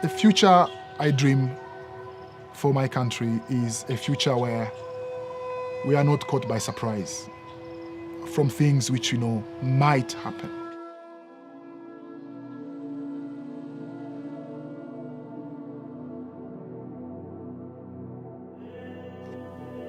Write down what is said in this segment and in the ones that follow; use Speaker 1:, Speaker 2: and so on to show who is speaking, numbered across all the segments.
Speaker 1: The future I dream for my country is a future where we are not caught by surprise from things which, might happen.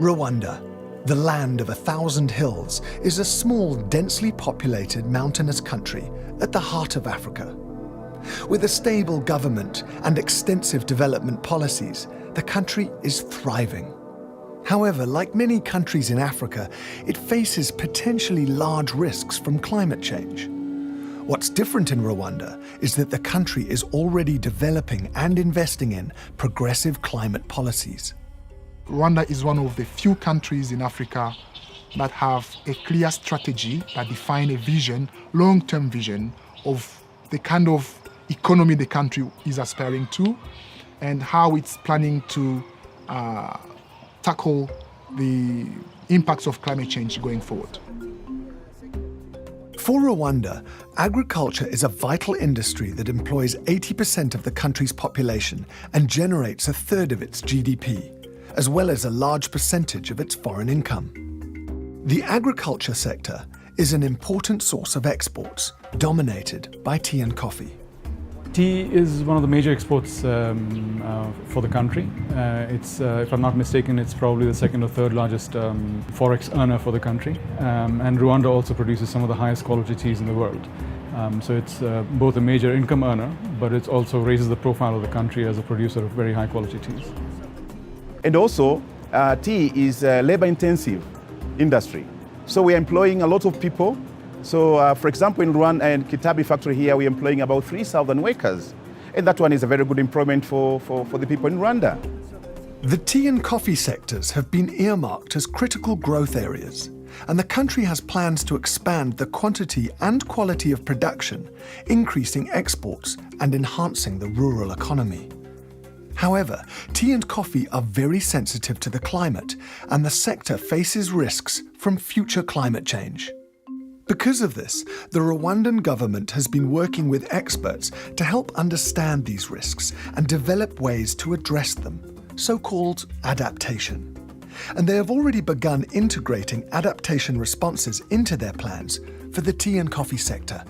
Speaker 2: Rwanda, the land of 1,000 hills, is a small, densely populated mountainous country at the heart of Africa. With a stable government and extensive development policies, the country is thriving. However, like many countries in Africa, it faces potentially large risks from climate change. What's different in Rwanda is that the country is already developing and investing in progressive climate policies.
Speaker 1: Rwanda is one of the few countries in Africa that have a clear strategy that define a vision, long-term vision of the kind of economy the country is aspiring to and how it's planning to tackle the impacts of climate change going forward.
Speaker 2: For Rwanda, agriculture is a vital industry that employs 80% of the country's population and generates a third of its GDP, as well as a large percentage of its foreign income. The agriculture sector is an important source of exports, dominated by tea and coffee.
Speaker 3: Tea is one of the major exports for the country. If I'm not mistaken, it's probably the second or third largest forex earner for the country. And Rwanda also produces some of the highest quality teas in the world. So it's both a major income earner, but it also raises the profile of the country as a producer of very high quality teas.
Speaker 4: And also, tea is a labor-intensive industry. So we're employing a lot of people. So, for example, in Rwanda and Kitabi factory here, we're employing about 3,000 workers. And that one is a very good employment for the people in Rwanda.
Speaker 2: The tea and coffee sectors have been earmarked as critical growth areas, and the country has plans to expand the quantity and quality of production, increasing exports and enhancing the rural economy. However, tea and coffee are very sensitive to the climate, and the sector faces risks from future climate change. Because of this, the Rwandan government has been working with experts to help understand these risks and develop ways to address them, so-called adaptation. And they have already begun integrating adaptation responses into their plans for the tea and coffee sector.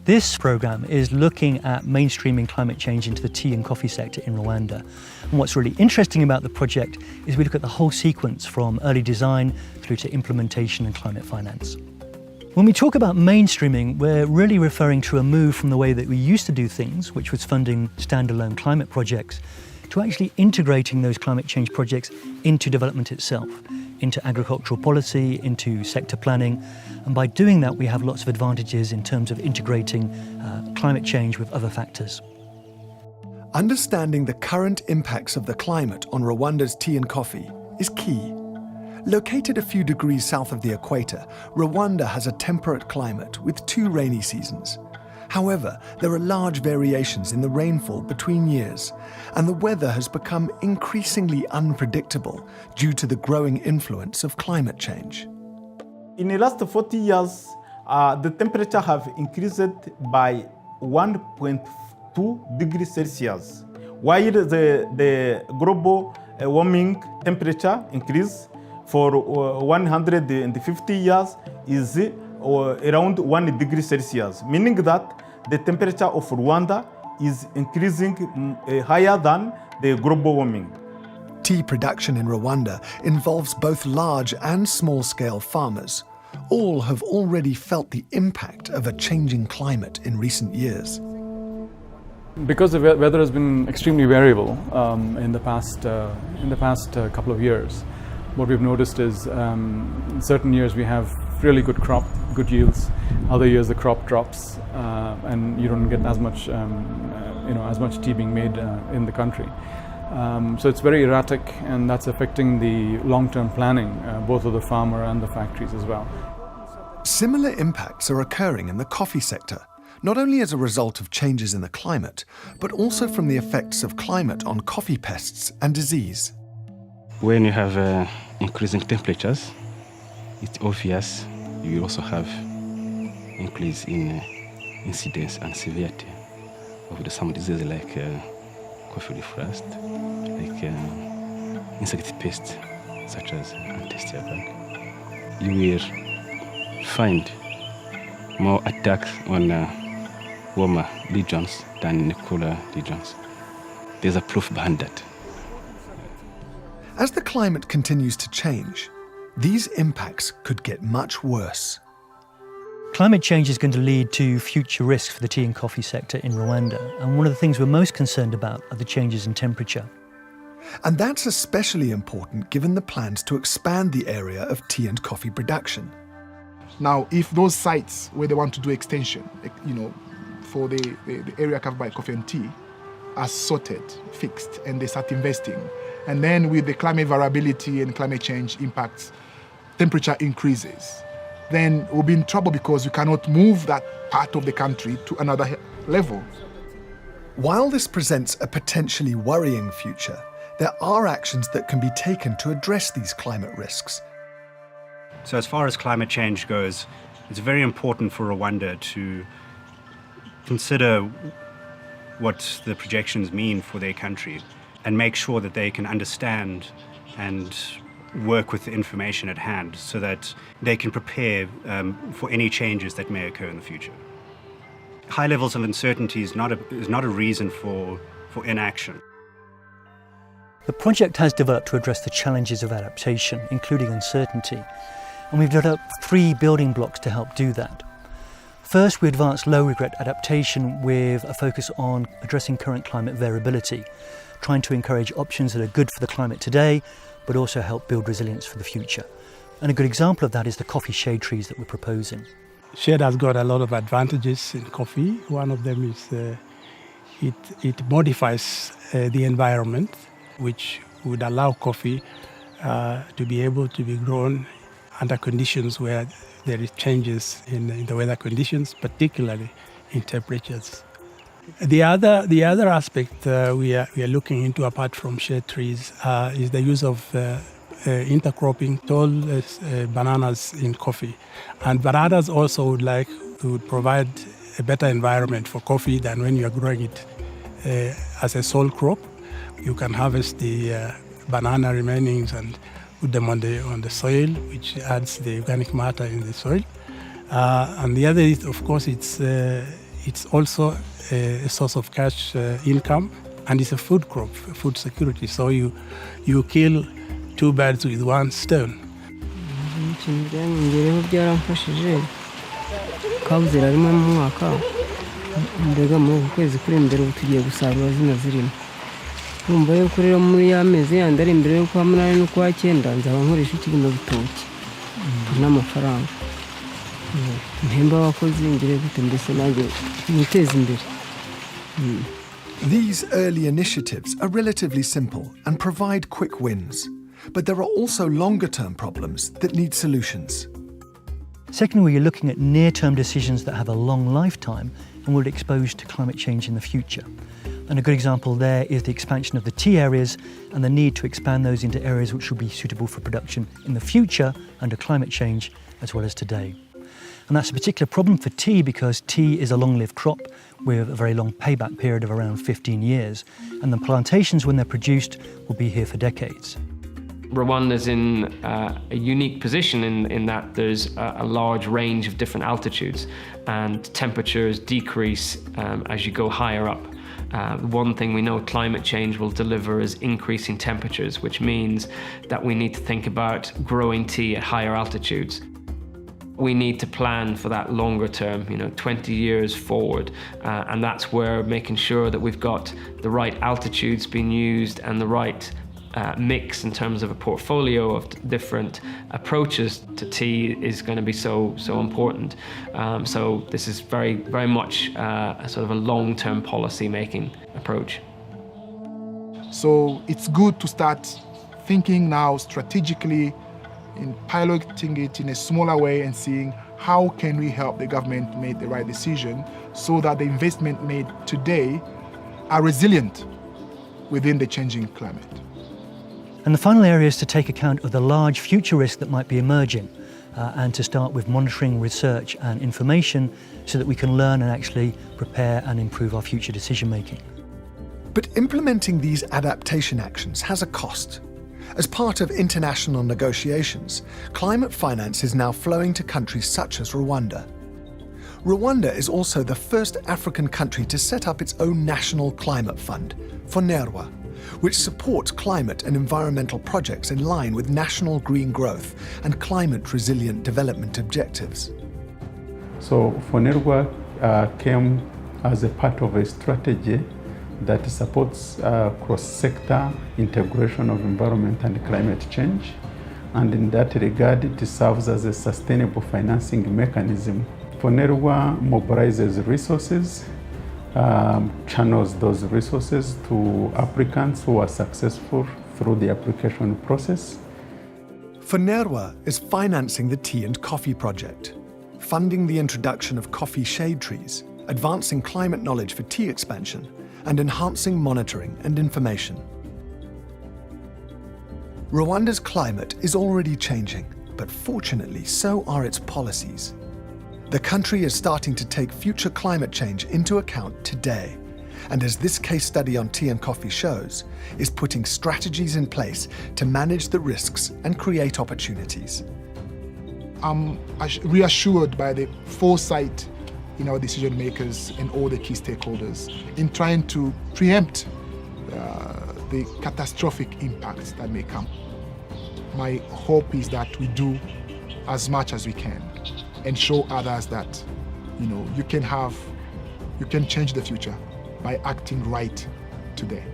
Speaker 5: This program is looking at mainstreaming climate change into the tea and coffee sector in Rwanda. And what's really interesting about the project is we look at the whole sequence from early design through to implementation and climate finance. When we talk about mainstreaming, we're really referring to a move from the way that we used to do things, which was funding standalone climate projects, to actually integrating those climate change projects into development itself, into agricultural policy, into sector planning. And by doing that, we have lots of advantages in terms of integrating climate change with other factors.
Speaker 2: Understanding the current impacts of the climate on Rwanda's tea and coffee is key. Located a few degrees south of the equator, Rwanda has a temperate climate with 2 rainy seasons. However, there are large variations in the rainfall between years, and the weather has become increasingly unpredictable due to the growing influence of climate change.
Speaker 6: In the last 40 years, the temperature have increased by 1.2 degrees Celsius, while the global warming temperature increase for 150 years is around 1 degree Celsius, meaning that the temperature of Rwanda is increasing higher than the global warming.
Speaker 2: Tea production in Rwanda involves both large and small-scale farmers. All have already felt the impact of a changing climate in recent years.
Speaker 3: Because the weather has been extremely variable in the past couple of years, what we've noticed is in certain years we have really good crop, good yields. Other years the crop drops and you don't get as much, as much tea being made in the country. So it's very erratic, and that's affecting the long-term planning, both of the farmer and the factories as well.
Speaker 2: Similar impacts are occurring in the coffee sector, not only as a result of changes in the climate, but also from the effects of climate on coffee pests and disease.
Speaker 7: When you have increasing temperatures, it's obvious you will also have increase in incidence and severity of some diseases like coffee leaf rust, like insect pests such as Antistia bug. You will find more attacks on warmer regions than in the cooler regions. There's a proof behind that.
Speaker 2: As the climate continues to change, these impacts could get much worse.
Speaker 5: Climate change is going to lead to future risks for the tea and coffee sector in Rwanda, and one of the things we're most concerned about are the changes in temperature.
Speaker 2: And that's especially important given the plans to expand the area of tea and coffee production.
Speaker 1: Now, if those sites where they want to do extension, for the area covered by coffee and tea, are sorted, fixed, and they start investing, and then with the climate variability and climate change impacts, temperature increases, then we'll be in trouble because we cannot move that part of the country to another level.
Speaker 2: While this presents a potentially worrying future, there are actions that can be taken to address these climate risks.
Speaker 8: So as far as climate change goes, it's very important for Rwanda to consider what the projections mean for their country and make sure that they can understand and work with the information at hand so that they can prepare for any changes that may occur in the future. High levels of uncertainty is not a reason for inaction.
Speaker 5: The project has developed to address the challenges of adaptation, including uncertainty, and we've developed 3 building blocks to help do that. First, we advanced low-regret adaptation with a focus on addressing current climate variability, trying to encourage options that are good for the climate today, but also help build resilience for the future. And a good example of that is the coffee shade trees that we're proposing.
Speaker 9: Shade has got a lot of advantages in coffee. One of them is it modifies the environment, which would allow coffee to be able to be grown under conditions where there is changes in the weather conditions, particularly in temperatures. The other aspect we are looking into, apart from shade trees, is the use of intercropping tall bananas in coffee. And bananas also would provide a better environment for coffee than when you are growing it as a sole crop. You can harvest the banana remainings and put them on the soil, which adds the organic matter in the soil. And the other is, of course, it's also a source of cash income, and it's a food crop, food security. So you kill 2 birds with 1 stone.
Speaker 10: Numva yuko rero muri ya mezi yandi ari imbere y'ukwa munani n'ukwa cyenda nzaba nkoresha ikibino bitoki n'amafaranga mpemba abakozi ngire gute mbese nanjye niteze imbere.
Speaker 2: These early initiatives are relatively simple and provide quick wins, but there are also longer-term problems that need solutions.
Speaker 5: Secondly, we're looking at near-term decisions that have a long lifetime and will be exposed to climate change in the future. And a good example there is the expansion of the tea areas and the need to expand those into areas which will be suitable for production in the future under climate change as well as today. And that's a particular problem for tea because tea is a long-lived crop with a very long payback period of around 15 years. And the plantations, when they're produced, will be here for decades.
Speaker 11: Rwanda's in a unique position in that there's a large range of different altitudes and temperatures decrease as you go higher up. One thing we know climate change will deliver is increasing temperatures, which means that we need to think about growing tea at higher altitudes. We need to plan for that longer term, 20 years forward, and that's where making sure that we've got the right altitudes being used and the right mix in terms of a portfolio of different approaches to tea is going to be so important. So this is very, very much a sort of a long-term policy-making approach.
Speaker 1: So it's good to start thinking now strategically in piloting it in a smaller way and seeing how can we help the government make the right decision so that the investment made today are resilient within the changing climate.
Speaker 5: And the final area is to take account of the large future risks that might be emerging and to start with monitoring, research and information so that we can learn and actually prepare and improve our future decision making.
Speaker 2: But implementing these adaptation actions has a cost. As part of international negotiations, climate finance is now flowing to countries such as Rwanda. Rwanda is also the first African country to set up its own national climate fund, FONERWA, which supports climate and environmental projects in line with national green growth and climate-resilient development objectives.
Speaker 12: So FONERWA came as a part of a strategy that supports cross-sector integration of environment and climate change. And in that regard, it serves as a sustainable financing mechanism. FONERWA mobilizes resources, channels those resources to applicants who are successful through the application process.
Speaker 2: FONERWA is financing the Tea and Coffee Project, funding the introduction of coffee shade trees, advancing climate knowledge for tea expansion, and enhancing monitoring and information. Rwanda's climate is already changing, but fortunately, so are its policies. The country is starting to take future climate change into account today, and as this case study on tea and coffee shows, is putting strategies in place to manage the risks and create opportunities.
Speaker 1: I'm reassured by the foresight in our decision makers and all the key stakeholders in trying to preempt the catastrophic impacts that may come. My hope is that we do as much as we can and show others that you can change the future by acting right today.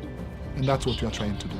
Speaker 1: And that's what we are trying to do.